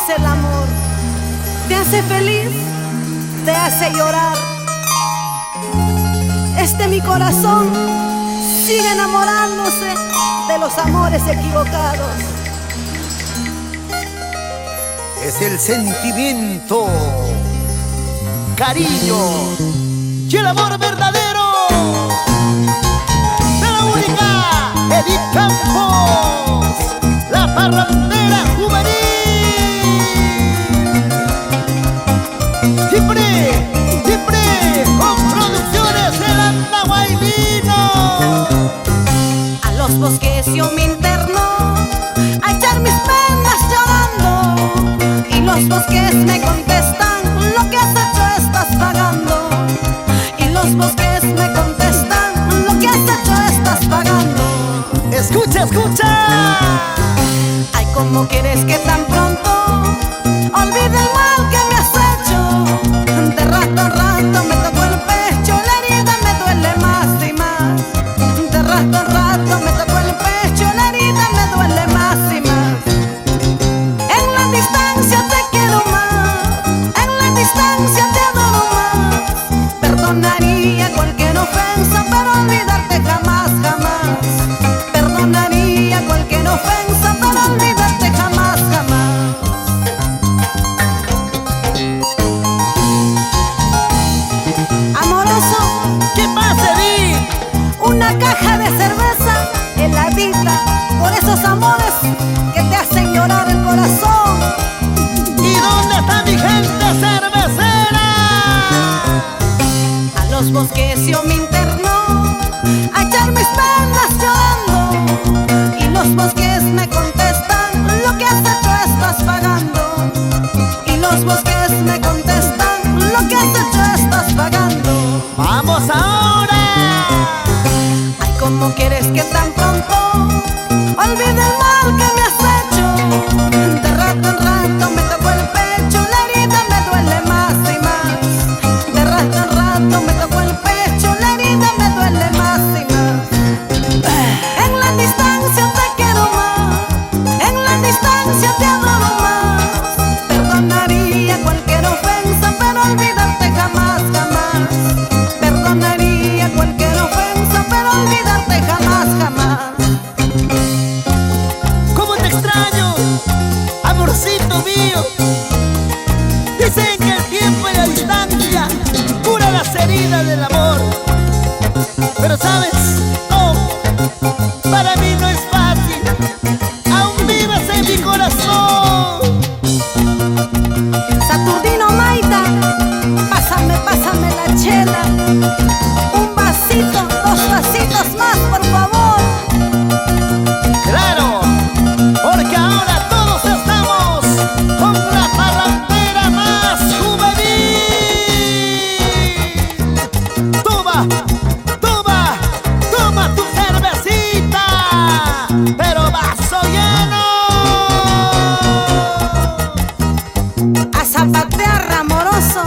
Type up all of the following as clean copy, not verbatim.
es el amor. Te hace feliz, te hace llorar. Mi corazón sigue enamorándose de los amores equivocados. Es el sentimiento, cariño y el amor verdadero de la única Edith Campos, la parrandera juvenil. Siempre con producciones El Andagua y Vino. A los bosques yo me interno a echar mis penas llorando, y los bosques me contestan: lo que has hecho estás pagando. Y los bosques me contestan: lo que has hecho estás pagando. Escucha, escucha. Ay, ¿cómo quieres que tan pronto olvide el mal que me has hecho? De rato en rato me tocó el pecho, la herida me duele más y más. De rato en rato me tocó el pecho, la herida me duele más y más. En la distancia te quiero más, en la distancia te adoro más. Perdonaría cualquier ofensa, pero olvidarte jamás, jamás. Perdonaría cualquier ofensa, pero olvidarte jamás, jamás. Amoroso, ¿Qué pasa, Edith? una caja de cerveza heladita, por esos amores que te hacen llorar el corazón. ¿Y dónde está mi gente cervecera? A los bosques yo me interno a echar mis penas llorando, y los bosques me contestan: lo que has hecho estás pagando. Y los bosques me contestan: lo que has hecho estás pagando. ¡Vamos ahora! Ay, ¿cómo quieres que tan pronto olvide el mal que me has hecho? De rato en rato me tocó el pecho, la herida me duele más y más. De rato en rato me tocó el pecho, la herida me duele más y más. En la distancia te quiero más, en la distancia te adoro más. Perdonaría cualquier ofensa, pero olvidarte jamás, jamás. Perdonaría cualquier ofensa, pero olvidarte jamás, jamás. ¿Cómo te extraño, amorcito mío? Dicen que el tiempo y la distancia cura las heridas del amor. Pero sabes, no, para mí no es fácil. Aún vives en mi corazón. Saturnino Maita, pásame la chela. Un vasito, dos vasitos más, por favor. Claro, porque ahora todos estamos con la parrandera más juvenil. Toma, toma, toma tu cervecita, pero vaso lleno. A zapatear, amoroso,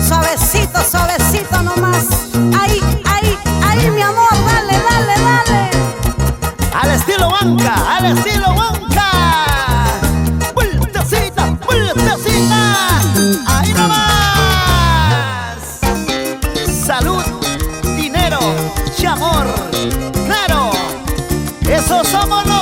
suavecito, suavecito nomás. Ahí, ahí, ahí, mi amor, dale, dale, dale. Al estilo Huanca, al estilo Huanca. Vueltecita, vueltecita. Ahí nomás. Salud, dinero y amor. Claro, esos somos los